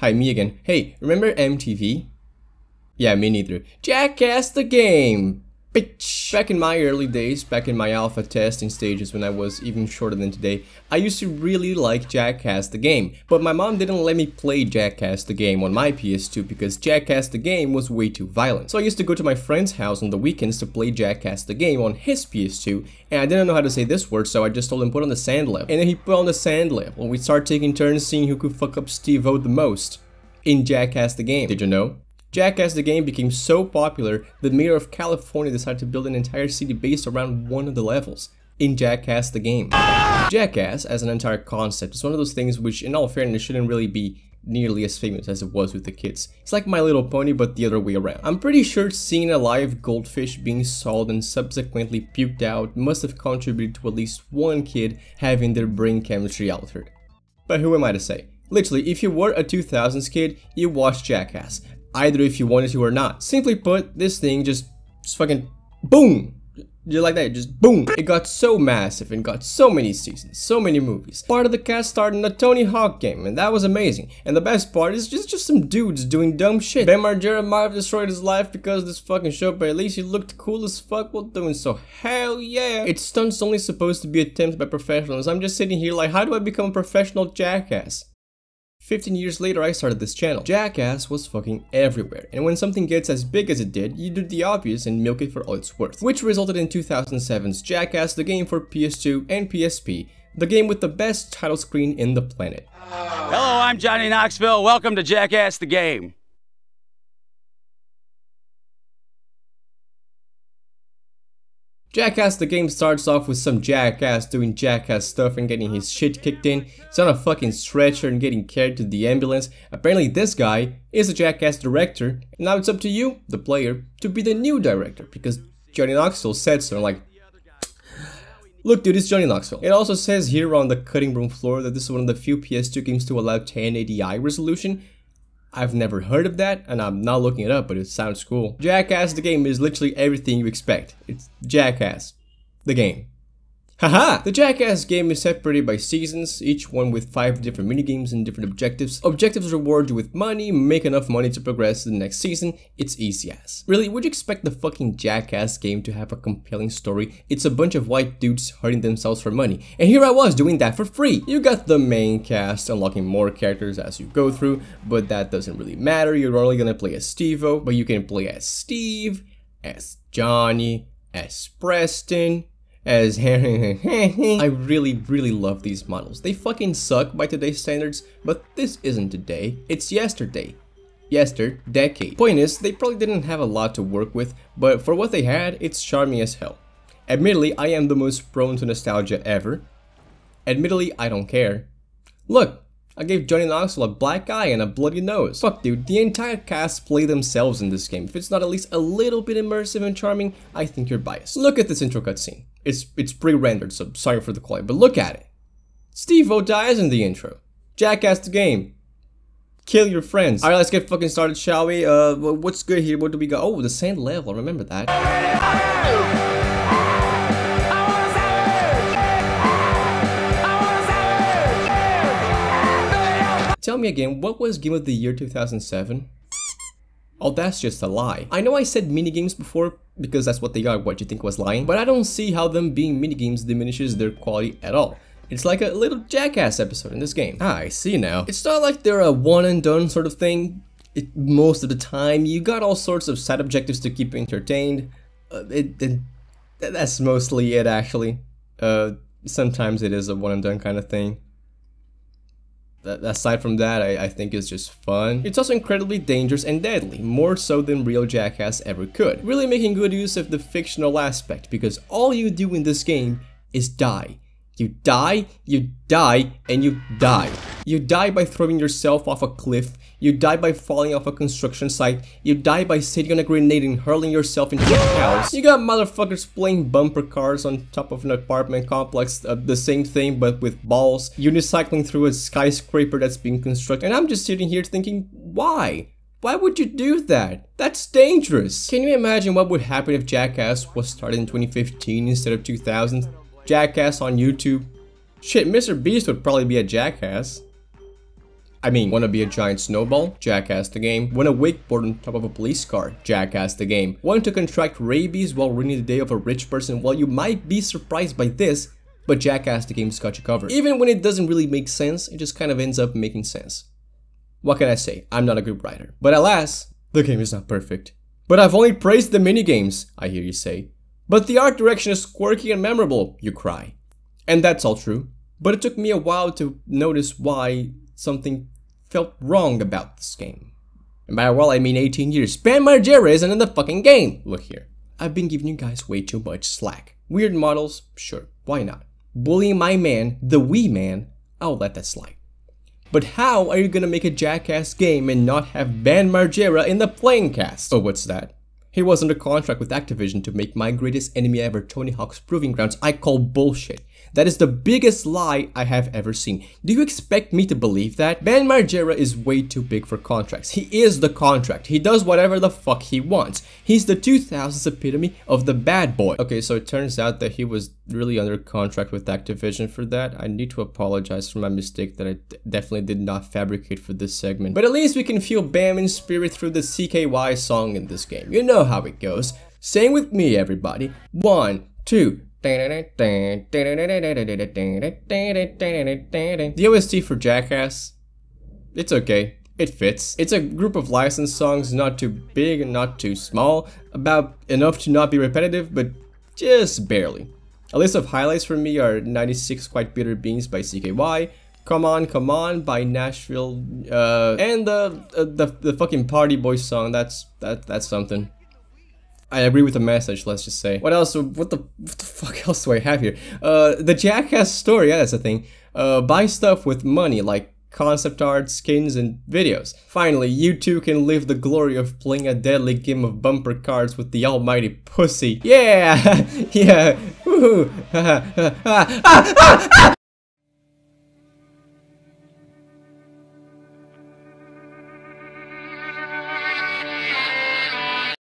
Hi, me again. Hey, remember MTV? Yeah, me neither. Jackass the game! Bitch! Back in my early days, back in my alpha testing stages when I was even shorter than today, I used to really like Jackass the game, but my mom didn't let me play Jackass the game on my PS2 because Jackass the game was way too violent. So I used to go to my friend's house on the weekends to play Jackass the game on his PS2, and I didn't know how to say this word, so I just told him put on the sand level. And then he put on the sand level, and we started taking turns seeing who could fuck up Steve-O the most in Jackass the game. Did you know? Jackass the game became so popular, the mayor of California decided to build an entire city based around one of the levels in Jackass the game. Jackass, as an entire concept, is one of those things which, in all fairness, shouldn't really be nearly as famous as it was with the kids. It's like My Little Pony, but the other way around. I'm pretty sure seeing a live goldfish being sold and subsequently puked out must have contributed to at least one kid having their brain chemistry altered. But who am I to say? Literally, if you were a 2000s kid, you watched Jackass. Either if you wanted to or not. Simply put, this thing just fucking boom! Just like that, just boom! It got so massive and got so many seasons, so many movies. Part of the cast starred in the Tony Hawk game, and that was amazing. And the best part is just some dudes doing dumb shit. Bam Margera might have destroyed his life because of this fucking show, but at least he looked cool as fuck while doing so. Hell yeah! It's stunts only supposed to be attempted by professionals. I'm just sitting here like, how do I become a professional jackass? 15 years later, I started this channel. Jackass was fucking everywhere, and when something gets as big as it did, you do the obvious and milk it for all it's worth. Which resulted in 2007's Jackass the game for PS2 and PSP, the game with the best title screen in the planet. Hello, I'm Johnny Knoxville. Welcome to Jackass the game. Jackass the game starts off with some jackass doing jackass stuff and getting his shit kicked in. He's on a fucking stretcher and getting carried to the ambulance. Apparently this guy is a Jackass director, and now it's up to you, the player, to be the new director, because Johnny Knoxville said so. Like, look dude, it's Johnny Knoxville. It also says here on the cutting room floor that this is one of the few PS2 games to allow 1080i resolution. I've never heard of that, and I'm not looking it up, but it sounds cool. Jackass the game is literally everything you expect. It's Jackass the game. Haha! The Jackass game is separated by seasons, each one with 5 different minigames and different objectives. Objectives reward you with money, make enough money to progress to the next season. It's easy as. Really, would you expect the fucking Jackass game to have a compelling story? It's a bunch of white dudes hurting themselves for money. And here I was doing that for free! You got the main cast unlocking more characters as you go through, but that doesn't really matter. You're only gonna play as Steve-O, but you can play as Steve, as Johnny, as Preston, as I really love these models. They fucking suck by today's standards, but this isn't today, it's yesterday. Decade. Point is, they probably didn't have a lot to work with, but for what they had, it's charming as hell. Admittedly, I am the most prone to nostalgia ever. Admittedly, I don't care. Look, I gave Johnny Knoxville a black eye and a bloody nose. Fuck dude, the entire cast play themselves in this game. If it's not at least a little bit immersive and charming, I think you're biased. Look at this intro cutscene. It's pre-rendered, so sorry for the quality, but look at it. Steve-O dies in the intro. Jackass the game. Kill your friends. Alright, let's get fucking started, shall we? What's good here? What do we got? Oh, the sand level, remember that. Tell me again, what was Game of the Year 2007? Oh, that's just a lie. I know I said minigames before, because that's what they are, what you think was lying, but I don't see how them being minigames diminishes their quality at all. It's like a little Jackass episode in this game. Ah, I see now. It's not like they're a one and done sort of thing. Most of the time, you got all sorts of side objectives to keep you entertained. That's mostly it actually. Sometimes it is a one and done kind of thing. Aside from that, I think it's just fun. It's also incredibly dangerous and deadly, more so than real Jackass ever could. Really making good use of the fictional aspect, because all you do in this game is die. You die, and you die. You die by throwing yourself off a cliff. You die by falling off a construction site. You die by sitting on a grenade and hurling yourself into a house. You got motherfuckers playing bumper cars on top of an apartment complex, the same thing but with balls. Unicycling through a skyscraper that's being constructed. And I'm just sitting here thinking, why? Why would you do that? That's dangerous. Can you imagine what would happen if Jackass was started in 2015 instead of 2000? Jackass on YouTube. Shit, Mr. Beast would probably be a Jackass. I mean, wanna be a giant snowball? Jackass the game. Wanna wakeboard on top of a police car? Jackass the game. Want to contract rabies while ruining the day of a rich person? Well, you might be surprised by this, but Jackass the game's got you covered. Even when it doesn't really make sense, it just kind of ends up making sense. What can I say? I'm not a good writer. But alas, the game is not perfect. But I've only praised the minigames, I hear you say. But the art direction is quirky and memorable, you cry. And that's all true. But it took me a while to notice why something felt wrong about this game. And by a while I mean 18 years. Bam Margera isn't in the fucking game! Look here. I've been giving you guys way too much slack. Weird models? Sure, why not? Bullying my man, the wee man? I'll let that slide. But how are you gonna make a Jackass game and not have Bam Margera in the playing cast? Oh, what's that? He was under contract with Activision to make My Greatest Enemy Ever, Tony Hawk's Proving Grounds. I call bullshit. That is the biggest lie I have ever seen. Do you expect me to believe that? Bam Margera is way too big for contracts. He is the contract. He does whatever the fuck he wants. He's the 2000s epitome of the bad boy. Okay, so it turns out that he was really under contract with Activision for that. I need to apologize for my mistake that I definitely did not fabricate for this segment. But at least we can feel Bam in spirit through the CKY song in this game. You know how it goes. Sing with me, everybody. 1, 2. The OST for Jackass, it's okay, it fits. It's a group of licensed songs, not too big and not too small, about enough to not be repetitive, but just barely. A list of highlights for me are 96 Quite Bitter Beans by CKY, Come On by Nashville, and the fucking Party Boy song. That's something. I agree with the message, let's just say. What else? What the fuck else do I have here? The Jackass story, yeah, that's the thing. Buy stuff with money, like concept art, skins, and videos. Finally, you too can live the glory of playing a deadly game of bumper cars with the almighty pussy. Yeah! Yeah! Woohoo!